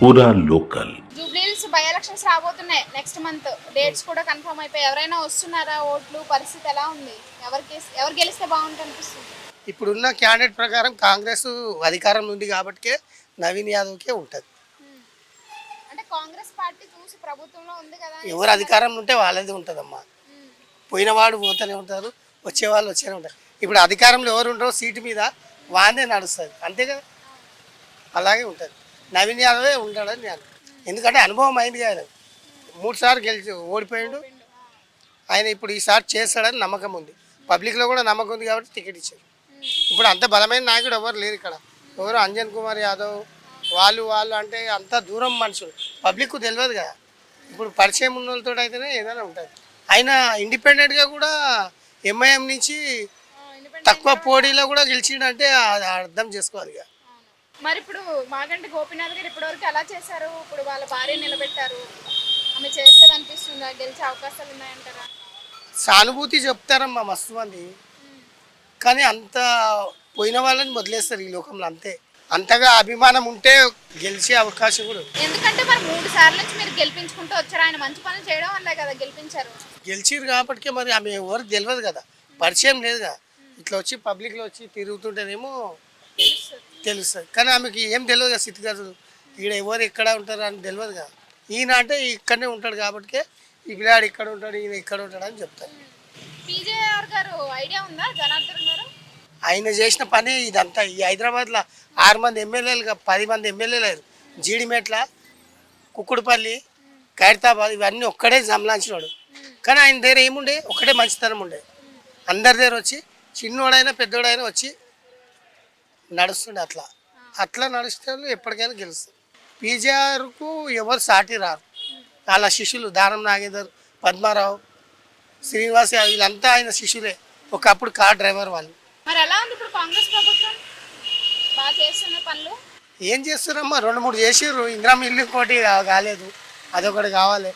పూరా local. Jubilee Hills by elections రాబోతున్నాయి next month. Dates కూడా కన్ఫర్మ్ అయిపోయి ఎవరైనా వస్తున్నారా? ఓట్లు పరిస్థితి ఎలా ఉంది? ఎవరు గెలిస్తే బాగుంటుంది అనిపిస్తుంది? ఇప్పుడున్న క్యాండిడేట్ ప్రకారం కాంగ్రెస్ అధికారం ఉంది కాబట్టి నవీన్ యాదవ్కే ఉంటుంది. అంటే కాంగ్రెస్ పార్టీ చూసి ప్రభుత్వంలో ఉంది కదా, ఎవరు అధికారంలో ఉంటే వాళ్ళది ఉంటుందమ్మా. పోయిన వాడు పోతూనే ఉంటారు, వచ్చేవాళ్ళు వచ్చేనే ఉంటారు. ఇప్పుడు అధికారంలో ఎవరు ఉంటారో సీటు మీద వాందే నడుస్తుంది, అంతే కదా. అలాగే ఉంటుంది. నవీన్ యాదవే ఉంటాడని నేను, ఎందుకంటే అనుభవం అయింది కదా. 3 సార్లు గెలిచి ఓడిపోయాడు ఆయన. ఇప్పుడు ఈసారి చేస్తాడని నమ్మకం ఉంది, పబ్లిక్లో కూడా నమ్మకం ఉంది కాబట్టి టికెట్ ఇచ్చారు. ఇప్పుడు అంత బలమైన నాయకుడు ఎవరు లేరు ఇక్కడ. ఎవరు అంజన్ కుమార్ యాదవ్ వాళ్ళు అంటే అంత దూరం మనుషులు, పబ్లిక్కు తెలియదు కదా. ఇప్పుడు పరిచయం ఉన్న వాళ్ళతో అయితేనే ఏదైనా ఉంటుంది. ఆయన ఇండిపెండెంట్గా కూడా ఎంఐఎం నుంచి తక్కువ పోటీలో కూడా గెలిచిండంటే అర్థం చేసుకోవాలి ఇక. మరి ఇప్పుడు మాగంటి గోపీనాథ్ గారు ఇప్పటివరకు ఎలా చేశారు? ఇప్పుడు వాళ్ళ భార్య నిలబెట్టారు, ఆమె చేస్తుంది అనిపిస్తుందా? గెలిచే అవకాశాలు ఉన్నాయంటారా? సానుభూతి చెప్తారమ్మా మస్తు మంది, కానీ అంత పోయిన వాళ్ళని వదిలేస్తారు ఈ లోకంలో, అంతే. అంతగా అభిమానం ఉంటే గెలిచే అవకాశం కూడా ఉంది. ఎందుకంటే మరి 3 సార్లు నుంచి మీరు గెలిపించుకుంటూ వచ్చారు, ఆయన మంచి పనులు చేయడం వల్లే కదా గెలిపించారు. గెలిచిరు కాబట్టి మరి ఆమె ఎవరికి తెలియదు కదా, పరిచయం లేదు కదా. ఇట్లా వచ్చి పబ్లిక్లో వచ్చి తిరుగుతుంటేనేమో తెలుస్తుంది, కానీ ఆమెకి ఏం తెలియదు కదా స్థితిగతులు. ఈడ ఎవరు ఎక్కడ ఉంటారు అని తెలియదు కదా. ఈయన అంటే ఇక్కడనే ఉంటాడు కాబట్టి ఈ పిల్లాడు ఇక్కడ ఉంటాడు, ఈయన ఇక్కడ ఉంటాడు అని చెప్తారు. పీజేఆర్ గారు ఐడియా ఉందా? జనార్దన్ గారు ఆయన చేసిన పని ఇదంతా. ఈ హైదరాబాద్లో 6 మంది ఎమ్మెల్యేలుగా 10 మంది ఎమ్మెల్యేలు అయ్యారు. జీడిమెట్ల, కుక్కుడుపల్లి, ఖైరతాబాద్ ఇవన్నీ ఒక్కడే జమలాంచినాడు. కానీ ఆయన దగ్గర ఏముండే, ఒక్కటే మంచితనం ఉండే. అందరి దగ్గర వచ్చి చిన్నోడైనా పెద్దోడైనా వచ్చి నడుస్తుండే. అట్లా నడిస్తే ఎప్పటికైనా గెలుస్తారు. పీజేఆర్కు ఎవరు సాటి రారు. వాళ్ళ శిష్యులు దానం నాగేందర్, పద్మారావు, శ్రీనివాస్ వీళ్ళంతా ఆయన శిష్యులే. ఒకప్పుడు కార్ డ్రైవర్ వాళ్ళు. మరి ఎలా ఉంది ఇప్పుడు కాంగ్రెస్ ప్రభుత్వం? బాగా చేస్తున్న పనులు ఏం చేస్తున్నారమ్మా? 2-3 చేసిర్రు. ఇందిరమ్మ ఇల్లు ఇంకోటి కాలేదు, అదొకటి కావాలి.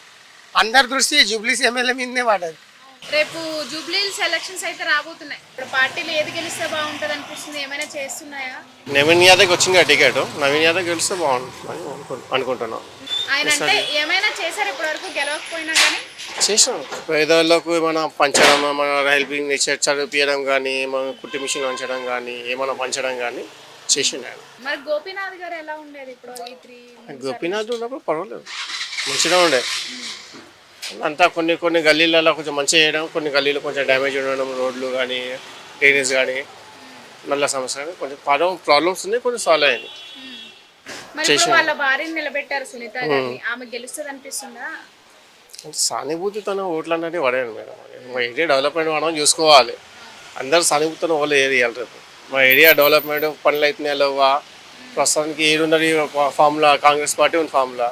అందరి దృష్టి జూబ్లీస్ ఎమ్మెల్యే మీదనే పడ్డది. రేపు జూబ్లీహిల్స్ ఎలక్షన్స్ అయితే రాబోతున్నాయి. ఇప్పుడు పార్టీలు ఏది గెలిస్తే బాగుంటుంది అనిపిస్తుంది? ఏమైనా చేస్తున్నాయా? నవీన్ యాదవ్కి వచ్చింది టికెట్. నవీన్ యాదవ్ గెలిస్తే బాగుంటుంది అనుకుంటున్నాం. ఆయన అంటే ఏమైనా చేశారు ఇప్పటి వరకు గెలవకపోయినా కానీ? చేసాం. పేదవాళ్ళకు ఏమైనా పంచడం, మన హెల్పింగ్ నేచర్ చదివించడం కానీ, మన కుట్టి మిషన్ పంచడం కానీ, ఏమైనా పంచడం కానీ చేసిండు ఆయన. మరి గోపీనాథ్ గారు ఎలా ఉండేది ఇప్పుడు? గోపీనాథ్ ఉన్నప్పుడు పర్వాలేదు, మంచిగా ఉండే. అంతా కొన్ని గల్లీలలో కొంచెం మంచిగా చేయడం, కొన్ని గల్లీలు కొంచెం డ్యామేజ్ ఉండడం, రోడ్లు కానీ డ్రైనేజ్ కానీ నల్ల సమస్య కానీ కొంచెం ప్రాబ్లమ్స్ ఉన్నాయి, కొన్ని సాల్వ్ అయ్యాయి. వాళ్ళ భార్యని నిలబెట్టారు సునీత గారిని, ఆమె గెలుస్తుంది అనిపిస్తుందా? అంటే సానుభూతితోనే ఓట్లు అనేది పడేయండి మేడం. మా ఏరియా డెవలప్మెంట్ మనం చూసుకోవాలి. అందరూ సానుభూతితో ఓళ్ళు ఏది ఇవ్వాలి. రేపు మా ఏరియా డెవలప్మెంట్ పనులు అవుతున్నాయి లేవా? ప్రస్తుతానికి ఏడున్నది ఫామ్లా, కాంగ్రెస్ పార్టీ ఉంది ఫామ్లా.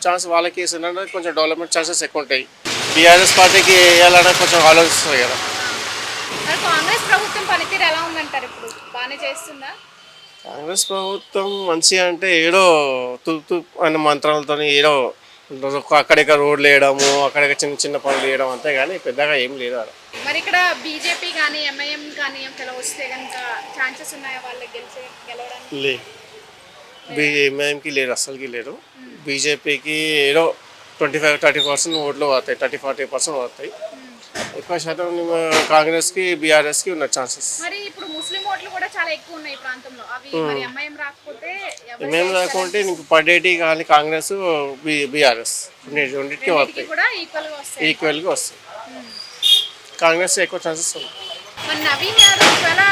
ఛాన్స్ వాళ్ళకి వేసిందంటే కొంచెం డెవలప్మెంట్ ఛాన్సెస్ ఎక్కువ ఉంటాయి. బీఆర్ఎస్ పార్టీకి వేయాలంటే కొంచెం ఆలోచిస్తుంది కదా. కాంగ్రెస్ ప్రభుత్వం పనితీరు ఎలా ఉందంటారు? ఇప్పుడు బాగానే చేస్తుందా? కాంగ్రెస్ ప్రభుత్వం మంచిగా అంటే ఏడో తూపు అనే మంత్రాలతో ఏడో అక్కడిక్కడ రోడ్లు వేయడము, అక్కడిక్కడ చిన్న చిన్న పనులు వేయడం, అంతే కానీ పెద్దగా ఏం లేదు అక్కడ. మరి ఇక్కడ బీజేపీ కానీ ఎంఐఎం కానీ ఏమైనా వస్తే కనుక ఛాన్సెస్ ఉన్నాయా వాళ్ళకి గెలవడానికి? లేదు, ఎంఐఎంకి లేదు, అస్సలకి లేదు. బీజేపీకి ఏదో 25-30% ఓట్లు పోతాయి, 30-40% పోతాయి. ఎక్కువ శాతం కాంగ్రెస్కి బీఆర్ఎస్కి ఉన్న ఛాన్సెస్. మరి ఇప్పుడు ముస్లిం ఓట్లు కూడా చాలా ఎక్కువ ఉన్నాయి ఈ ప్రాంతంలో, అవి మరి ఎంఐఎం రాకపోతే నీకు పడేటి కానీ కాంగ్రెస్ బీఆర్ఎస్ రెండింటికి వస్తాయి, ఈక్వల్గా వస్తాయి. కాంగ్రెస్ ఎక్కువ ఛాన్సెస్ ఉన్నాయి. మరి నవీన్ యాదవ్ ఒకవేళ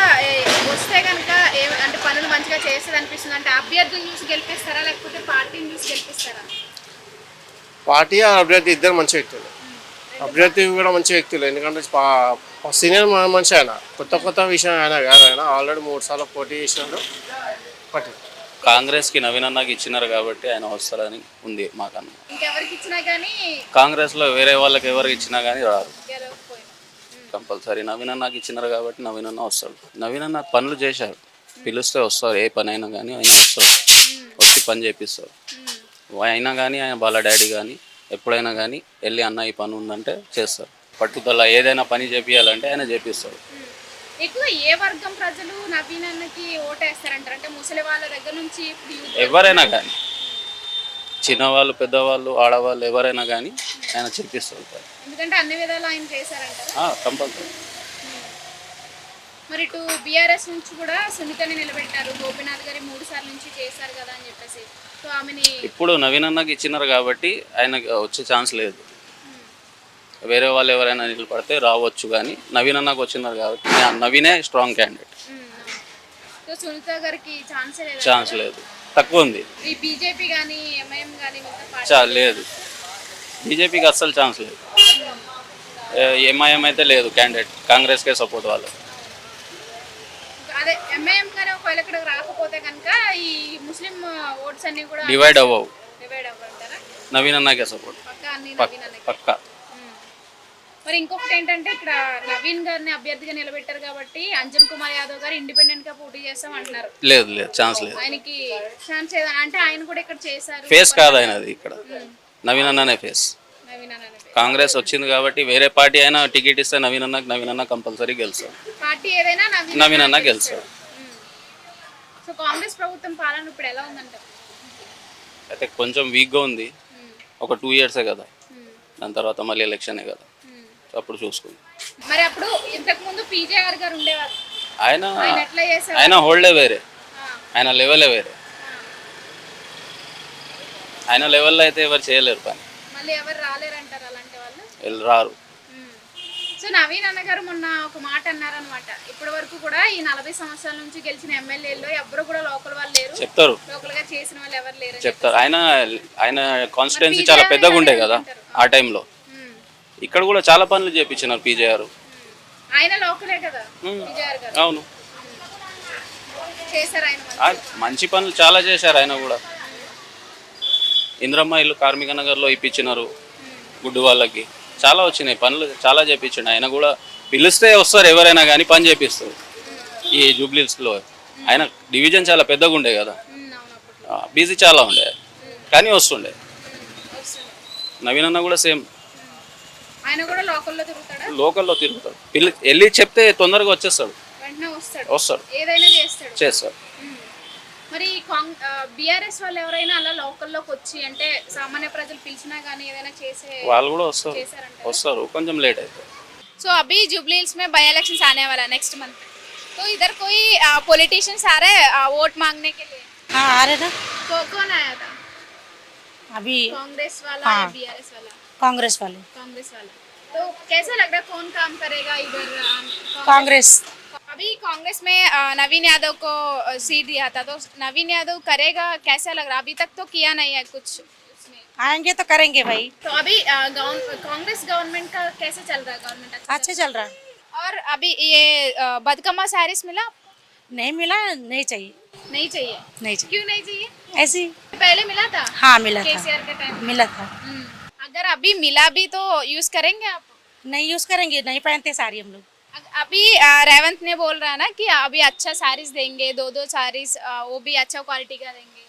వస్తే కనుక అంటే పనులు మంచిగా చేస్తుంది అనిపిస్తుంది అంటే అభ్యర్థులు చూసి గెలిపిస్తారా లేకపోతే పార్టీని చూసి గెలిపిస్తారా? పార్టీ అభ్యర్థి ఇద్దరు మంచి వ్యక్తులు. అభ్యర్థి కూడా మంచి వ్యక్తులు, ఎందుకంటే సీనియర్ మనిషి ఆయన. కొత్త విషయం ఆయన కాదు. ఆయన ఆల్రెడీ 3 సార్లు పోటీ చేసినాడు. కాంగ్రెస్కి నవీన్ అన్నకి ఇచ్చినారు కాబట్టి ఆయన వస్తారని ఉంది మాకన్నా. ఇంకెవరికి ఇచ్చినా కానీ కాంగ్రెస్లో వేరే వాళ్ళకి ఎవరికి ఇచ్చినా కానీ రారు, కంపల్సరీ నవీన్ అన్నకి ఇచ్చినారు కాబట్టి నవీన్ అన్న వస్తాడు. నవీన్ అన్న పనులు చేశారు, పిలిస్తే వస్తారు. ఏ పని అయినా కానీ ఆయన వస్తారు, వచ్చి పని చేపిస్తారు. అయినా కానీ ఆయన వాళ్ళ డాడీ కానీ ఎప్పుడైనా కానీ వెళ్ళి అన్న ఈ పని ఉందంటే చేస్తారు. పట్టుదల ఏదైనా పని చేపియాలంటే ఆయన చేపిస్తాడు. ఎక్కువ ఏ వర్గం ప్రజలు నవీన్ అన్నకి ఓటేస్తారంటారు? అంటే ముసలి వాళ్ళ దగ్గర నుంచి ఎవరైనా కానీ చిన్నవాళ్ళు పెద్దవాళ్ళు ఆడవాళ్ళు ఎవరైనా కానీ ఆయన చేపిస్తారు పని. ఎందుకంటే అన్ని విధాలు ఆయన చేశారంటారు. కంపల్సరీ. మరి ఇటు బీఆర్ఎస్ నుంచి కూడా సునీతని నిలబెట్టారు, గోపీనాథ్ గారి 3 సార్లు నుంచి చేశారు కదా అని చెప్పేసి. సో ఆమెని ఇప్పుడు నవీన్ అన్నకి ఇచ్చినారు కాబట్టి ఆయనకి వచ్చే ఛాన్స్ లేదు. వేరే వాళ్ళు ఎవరైనా నిలబడితే రావచ్చు, కానీ నవీన్ అన్నకు వచ్చినారు కాబట్టి నవీనే స్ట్రాంగ్ క్యాండిడేట్. సో సునీత గారికి ఛాన్స్ లేదు, తక్కువ ఉంది. ఈ బీజేపీ కానీ ఎంఐఎం కానీ లేదు, బీజేపీకి అస్సలు ఛాన్స్ లేదు. ఎంఐఎం అయితే లేదు క్యాండిడేట్, కాంగ్రెస్కే సపోర్ట్ వాళ్ళు. అదే ఎంఐఎం గారు ఒకవేళ ఇక్కడ రాకపోతే కనుక ఈ ముస్లిం ఓట్స్ అన్ని కూడా డివైడ్ అవ్వవు. అవ్వంటారా? నవీన్ అన్నకే సపోర్ట్ పక్కా అన్ని నవీన్ అన్నకే. పక్కా. మరి ఇంకొకటి ఏంటంటే ఇక్కడ నవీన్ గారిని అభ్యర్థిగా నిలబెట్టారు కాబట్టి అంజన్ కుమార్ యాదవ్ గారు ఇండిపెండెంట్ గా పోటీ చేస్తాం అంటున్నారు. లేదు, ఛాన్స్ లేదు. ఆయనకి ఛాన్స్ అంటే ఆయన కూడా ఇక్కడ చేశారు. ఫేస్ కాదు ఆయనది, ఇక్కడ నవీన్ అన్ననే ఫేస్. నవీన్ అన్న కాంగ్రెస్ వచ్చింది కాబట్టి వేరే పార్టీ అయినా టికెట్ ఇస్తే నవీన్ అన్న కంపల్సరీ గెలుస్తాడు. పార్టీ ఏదైనా నవీన్ అన్న గెలుస్తాడు. సో కాంగ్రెస్ ప్రభుత్వం పాలన ఇప్పుడు ఎలా ఉందంటారు? అయితే కొంచెం వీక్గా ఉంది. ఒక 2 ఇయర్సే కదా, దాని తర్వాత మళ్ళీ ఎలక్షనే కదా, అప్పుడు చూసుకుంది. మరి అప్పుడు ఇంతకు ముందు పీజేఆర్ గారు ఉండేవారు, ఎట్లా చేశారు? ఆయన హోల్డే వేరే, ఆయన లెవెలే వేరే. ఆయన లెవెల్లో అయితే ఎవరు చేయలేరు పని. మళ్ళీ ఎవరు రాలేరంటారు అలాంటి వాళ్ళు? రారు. సో నవీన్ అన్న గారు మొన్న ఒక మాట అన్నారనమాట, ఇప్పటి వరకు కూడా ఈ 40 సంవత్సరాల నుంచి గెలిచిన ఎమ్మెల్యేల్లో ఎవరు కూడా లోకల్ వాళ్ళు లేరు, చెప్తారు. లోకల్ గా చేసిన వాళ్ళు ఎవరు లేరు చెప్తారు. ఆయన కాన్స్టిట్యున్సీ చాలా పెద్దగా ఉండే కదా ఆ టైంలో. ఇక్కడ కూడా చాలా పనులు చేపించినారు పీజేఆర్. ఆయన లోకలే కదా పీజేఆర్ గారు. అవును, చేశారు ఆయన మంచి పనులు చాలా చేశారు. ఆయన కూడా ఇంద్రమ్మ ఇల్లు కార్మిక నగర్లో ఇప్పించినారు, గుడ్డు వాళ్ళకి చాలా వచ్చినాయి పనులు, చాలా చేపించిండు. ఆయన కూడా పిలిస్తే వస్తారు ఎవరైనా కానీ పని చేపిస్తారు. ఈ జూబ్లీస్లో ఆయన డివిజన్ చాలా పెద్దగా ఉండే కదా, బిజీ చాలా ఉండే కానీ వస్తుండే. నవీన్ అన్న కూడా సేమ్, ఆయన కూడా లోకల్లో తిరుగుతాడు. వెళ్ళి చెప్తే తొందరగా వచ్చేస్తాడు, వస్తాడు, ఏదైనా చేస్తాడు. మరి బీఆర్ఎస్ వాళ్ళు ఎవరైనా అలా లోకల్లోకి వచ్చి అంటే సామాన్య ప్రజలు పిలిచినా కానీ ఏదైనా చేసే వాళ్ళు కూడా వస్తారు కొంచెం లేట్ అయితే. సో अभी जुबली हिल्स में बाई इलेक्शंस आने वाला है नेक्स्ट मंथ, तो इधर कोई पॉलिटिशियंस आ रहे हैं वोट मांगने के लिए? हाँ आ रहे ना। कौन आया था अभी? कांग्रेस वाला हाँ, या बीआरएस वाला? कांग्रेस वाले। कांग्रेस वाला। तो कैसा लग रहा है कौन काम करेगा इधर? कांग्रेस। अभी कांग्रेस में नवीन यादव को सीट दिया था, तो नवीन यादव करेगा कैसा लग रहा है? अभी तक तो किया नहीं है कुछ उसने। आएंगे तो करेंगे भाई। तो अभी कांग्रेस गवर्नमेंट का कैसे चल रहा है? गवर्नमेंट अच्छा चल रहा है। और अभी ये बदकमा सारिस मिला? नहीं मिला, नहीं चाहिए। नहीं चाहिए? नहीं चाहिए। क्यों नहीं चाहिए? ऐसी पहले मिला था? हाँ मिला था, केसीआर के टाइम मिला था। अगर अभी मिला भी तो यूज करेंगे आप? नहीं यूज करेंगे, नहीं पहनते साड़ी हम लोग। अभी रेवंत ने बोल रहा है ना कि अभी अच्छा साड़ीज देंगे, 2 साड़ीज, वो भी अच्छा क्वालिटी का देंगे।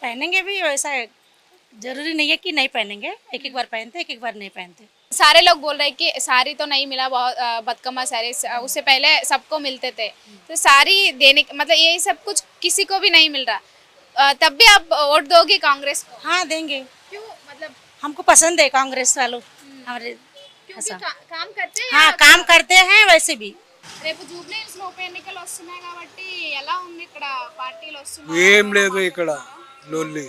पहनेंगे भी, वैसा जरूरी नहीं है कि नहीं पहनेंगे, एक बार पहनते एक बार नहीं पहनते। सारे लोग बोल रहे हैं कि साड़ी तो नहीं मिला, बहुत बदकमा साड़ी, उससे पहले सबको मिलते थे, तो साड़ी देने मतलब ये सब कुछ किसी को भी नहीं मिल रहा, तब भी आप वोट दोगे कांग्रेस को? हाँ देंगे। क्यों? मतलब हमको पसंद है कांग्रेस वालों, हमारे क्योंकि काम करते हैं। हाँ काम करते हैं वैसे भी। రేపు జూబ్లీ హిల్స్ లో ఉప ఎన్నికలు వస్తున్నాయి కాబట్టి ఎలా ఉంది ఇక్కడ పార్టీలు వస్తున్నాయి? ఏం లేదు ఇక్కడ లొల్లి.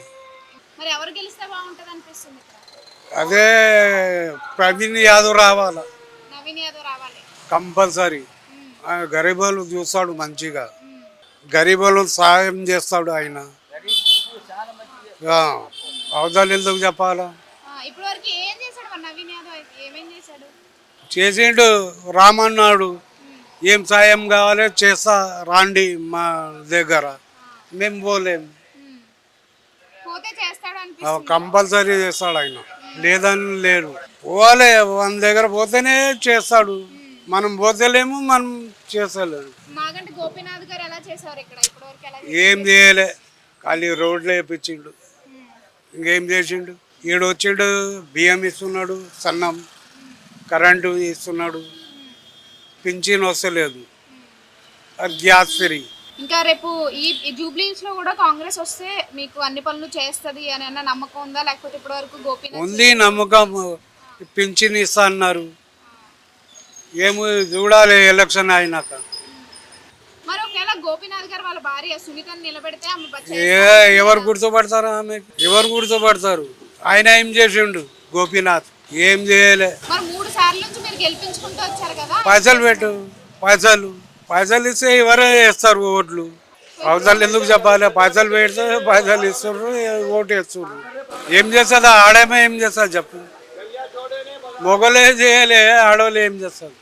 మరి ఎవరు గెలిస్తే బాగుంటది అనిపిస్తుంది ఇక్కడ? అదే ప్రవీణ్ యాదవ్ రావాలా, నవీన్ యాదవ్ రావాలి కంపల్సరీ. గరీబులు చూస్తాడు మంచిగా, గరీబులు సాయం చేస్తాడు ఆయన. అవదాలు ఎందుకు చెప్పాలా? ఇప్పటి వరకు ఏం చేశాడు మరి నవీన్ యాదవ్? అయితే ఏమేం చేశాడు? చేసిండు, రామన్నాడు ఏం సాయం కావాలి చేస్తా రాండి మా దగ్గర, మేము పోలేం. పోతే చేస్తాడు అనిపిస్తుంది. కంపల్సరీ చేస్తాడు ఆయన, లేదని లేడు. పోవాలి, మన దగ్గర పోతేనే చేస్తాడు, మనం పోతలేము, మనం చేస్తలేము. మాగంటి గోపీనాథ్ గారు ఎలా చేశారు ఇక్కడ ఇప్పటి వరకు? ఎలా ఏం చేయలే, ఖాళీ రోడ్లు వేయించిండు, ఇంకేం చేసిండు. ఈడు వచ్చిండు, బియ్యం ఇస్తున్నాడు, సన్నం కరెంటు ఇస్తున్నాడు, పింఛన్ వస్తలేదు, గ్యాస్ ఫ్రీ. ఇంకా రేపు ఈ జూబ్లీస్ లో కూడా కాంగ్రెస్ వస్తే మీకు అన్ని పనులు చేస్తది అని అన్న నమ్మకం ఉందా, లేకపోతే ఇప్పటి వరకు గోపీనాథ్ ఉంది నమ్మకం. పింఛన్ ఇస్తా అన్నారు, ఏమో చూడాలి ఎలక్షన్ అయినాక. మరి ఒకవేళ గోపీనాథ్ గారు వాళ్ళ భార్య సునీతని నిలబెడితే ఆమె ఎవరు గుర్తుపడతారు ఆమె? ఎవరు గుర్తుపడతారు? ఆయన ఏం చేసిండు గోపీనాథ్? ఏం చేయలే. మరి 3 సార్లు నుంచి మీరు గెలిపించుకుంటూ వచ్చారు కదా. పైసలు పెట్టు, పైసలు ఇస్తే ఎవరే వేస్తారు ఓట్లు. పైసలు ఎందుకు చెప్పాలి? పైసలు పెడితే పైసలు ఇస్తారు, ఓటు వేస్తారు. ఏం చేస్తుంది ఆడేమో? ఏం చేస్తుంది చెప్పు? మొగలే చేయలే, ఆడవాళ్ళు ఏం చేస్తారు?